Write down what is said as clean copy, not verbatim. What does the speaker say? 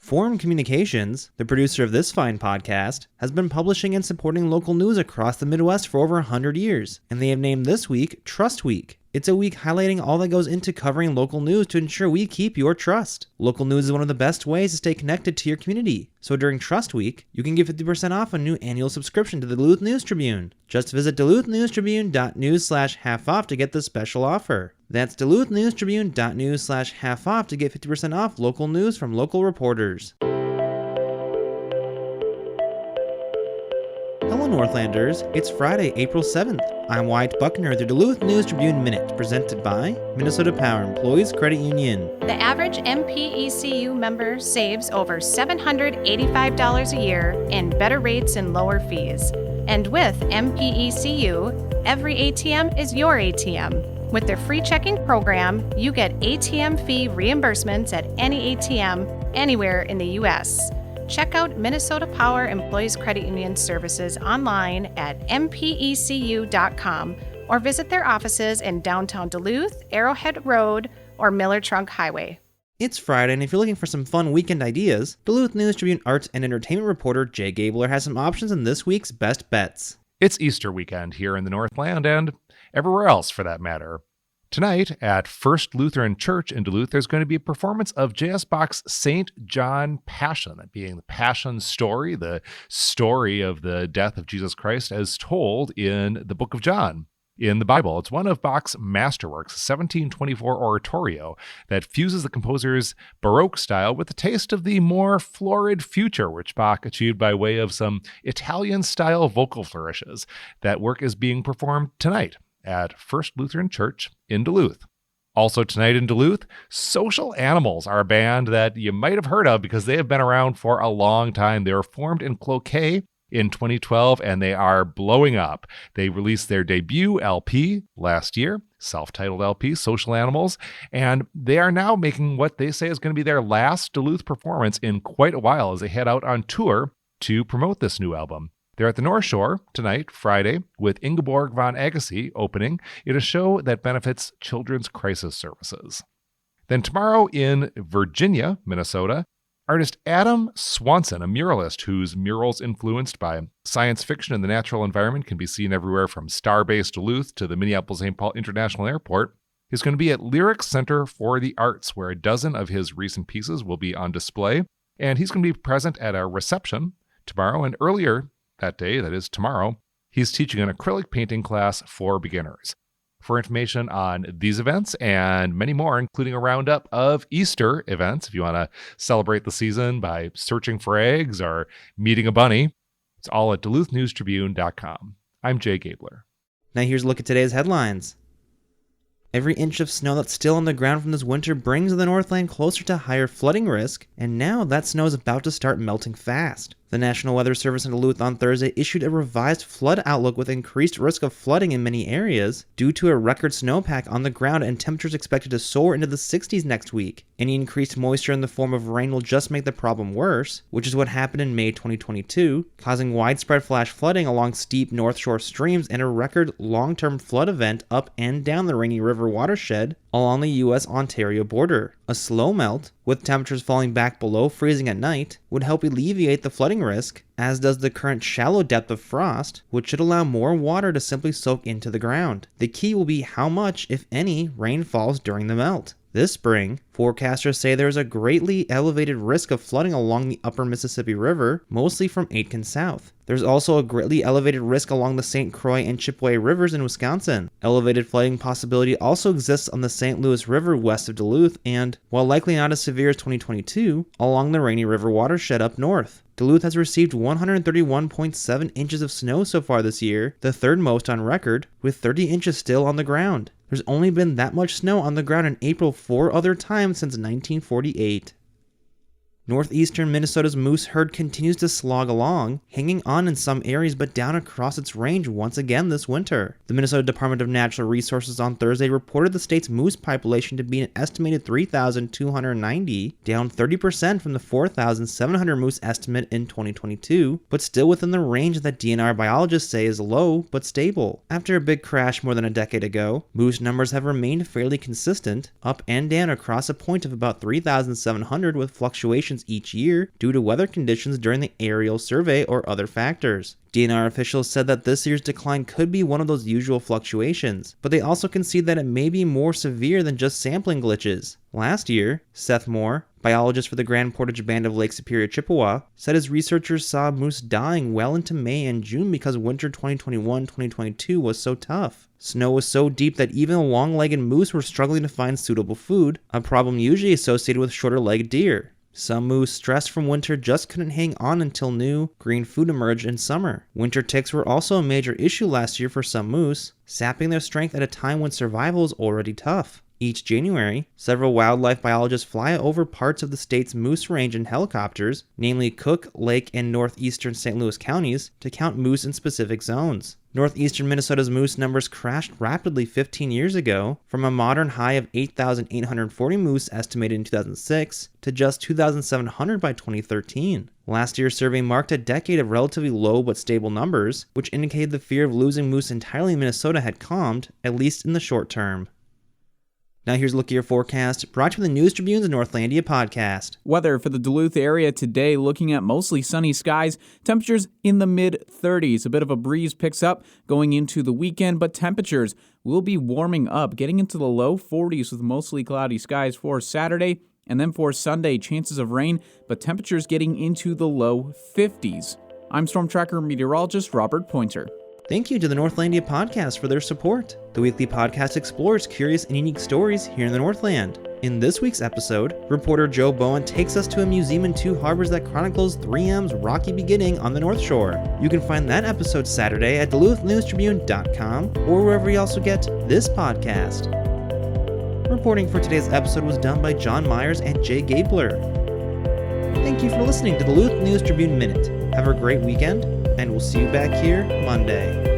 Forum Communications, the producer of this fine podcast, has been publishing and supporting local news across the Midwest for over 100 years, and they have named this week Trust Week. It's a week highlighting all that goes into covering local news to ensure we keep your trust. Local news is one of the best ways to stay connected to your community. So during Trust Week, you can get 50% off a new annual subscription to the Duluth News Tribune. Just visit duluthnewstribune.news/half-off to get this special offer. That's duluthnewstribune.news/half-off to get 50% off local news from local reporters. Hello Northlanders, it's Friday, April 7th. I'm Wyatt Buckner, the Duluth News Tribune Minute, presented by Minnesota Power Employees Credit Union. The average MPECU member saves over $785 a year in better rates and lower fees. And with MPECU, every ATM is your ATM. With their free checking program, you get ATM fee reimbursements at any ATM anywhere in the U.S. Check out Minnesota Power Employees Credit Union services online at mpecu.com or visit their offices in downtown Duluth, Arrowhead Road, or Miller Trunk Highway. It's Friday, and if you're looking for some fun weekend ideas, Duluth News Tribune arts and entertainment reporter Jay Gabler has some options in this week's Best Bets. It's Easter weekend here in the Northland and everywhere else for that matter. Tonight at First Lutheran Church in Duluth, there's going to be a performance of J.S. Bach's St. John Passion, that being the Passion story, the story of the death of Jesus Christ as told in the book of John in the Bible. It's one of Bach's masterworks, a 1724 oratorio that fuses the composer's Baroque style with a taste of the more florid future, which Bach achieved by way of some Italian-style vocal flourishes. That work is being performed tonight at First Lutheran Church in Duluth. Also tonight in Duluth, Social Animals are a band that you might have heard of because they have been around for a long time. They were formed in Cloquet in 2012 and they are blowing up. They released their debut LP last year, self-titled LP, Social Animals, and they are now making what they say is going to be their last Duluth performance in quite a while as they head out on tour to promote this new album. They're at the North Shore tonight, Friday, with Ingeborg von Agassiz opening in a show that benefits Children's Crisis Services. Then tomorrow in Virginia, Minnesota, artist Adam Swanson, a muralist whose murals influenced by science fiction and the natural environment can be seen everywhere from Starbase Duluth to the Minneapolis-St. Paul International Airport, is going to be at Lyric Center for the Arts, where a dozen of his recent pieces will be on display. And he's going to be present at a reception tomorrow, and earlier that day, that is tomorrow, he's teaching an acrylic painting class for beginners. For information on these events and many more, including a roundup of Easter events, if you want to celebrate the season by searching for eggs or meeting a bunny, it's all at duluthnewstribune.com. I'm Jay Gabler. Now here's a look at today's headlines. Every inch of snow that's still on the ground from this winter brings the Northland closer to higher flooding risk, and now that snow is about to start melting fast. The National Weather Service in Duluth on Thursday issued a revised flood outlook with increased risk of flooding in many areas due to a record snowpack on the ground and temperatures expected to soar into the 60s next week. Any increased moisture in the form of rain will just make the problem worse, which is what happened in May 2022, causing widespread flash flooding along steep North Shore streams and a record long-term flood event up and down the Rainy River watershed along the U.S.-Ontario border. A slow melt, with temperatures falling back below freezing at night, would help alleviate the flooding risk, as does the current shallow depth of frost, which should allow more water to simply soak into the ground. The key will be how much, if any, rain falls during the melt. This spring, forecasters say there is a greatly elevated risk of flooding along the upper Mississippi River, mostly from Aitkin south. There's also a greatly elevated risk along the St. Croix and Chippewa rivers in Wisconsin. Elevated flooding possibility also exists on the St. Louis River west of Duluth and, while likely not as severe as 2022, along the Rainy River watershed up north. Duluth has received 131.7 inches of snow so far this year, the third most on record, with 30 inches still on the ground. There's only been that much snow on the ground in April 4 other times since 1948. Northeastern Minnesota's moose herd continues to slog along, hanging on in some areas but down across its range once again this winter. The Minnesota Department of Natural Resources on Thursday reported the state's moose population to be an estimated 3,290, down 30% from the 4,700 moose estimate in 2022, but still within the range that DNR biologists say is low but stable. After a big crash more than a decade ago, moose numbers have remained fairly consistent, up and down across a point of about 3,700 with fluctuations fluctuations each year due to weather conditions during the aerial survey or other factors. DNR officials said that this year's decline could be one of those usual fluctuations, but they also concede that it may be more severe than just sampling glitches. Last year, Seth Moore, biologist for the Grand Portage Band of Lake Superior, Chippewa, said his researchers saw moose dying well into May and June because winter 2021-2022 was so tough. Snow was so deep that even long-legged moose were struggling to find suitable food, a problem usually associated with shorter-legged deer. Some moose, stressed from winter, just couldn't hang on until new, green food emerged in summer. Winter ticks were also a major issue last year for some moose, sapping their strength at a time when survival is already tough. Each January, several wildlife biologists fly over parts of the state's moose range in helicopters, namely Cook, Lake, and northeastern St. Louis counties, to count moose in specific zones. Northeastern Minnesota's moose numbers crashed rapidly 15 years ago, from a modern high of 8,840 moose estimated in 2006 to just 2,700 by 2013. Last year's survey marked a decade of relatively low but stable numbers, which indicated the fear of losing moose entirely in Minnesota had calmed, at least in the short term. Now here's a look at your forecast, brought to you by the News Tribune's Northlandia podcast. Weather for the Duluth area today, looking at mostly sunny skies, temperatures in the mid-30s. A bit of a breeze picks up going into the weekend, but temperatures will be warming up, getting into the low 40s with mostly cloudy skies for Saturday. And then for Sunday, chances of rain, but temperatures getting into the low 50s. I'm Storm Tracker meteorologist Robert Pointer. Thank you to the Northlandia podcast for their support. The weekly podcast explores curious and unique stories here in the Northland. In this week's episode, reporter Joe Bowen takes us to a museum in Two Harbors that chronicles 3M's rocky beginning on the North Shore. You can find that episode Saturday at duluthnewstribune.news or wherever you also get this podcast. Reporting for today's episode was done by John Myers and Jay Gabler. Thank you for listening to the Duluth News Tribune Minute. Have a great weekend, and we'll see you back here Monday.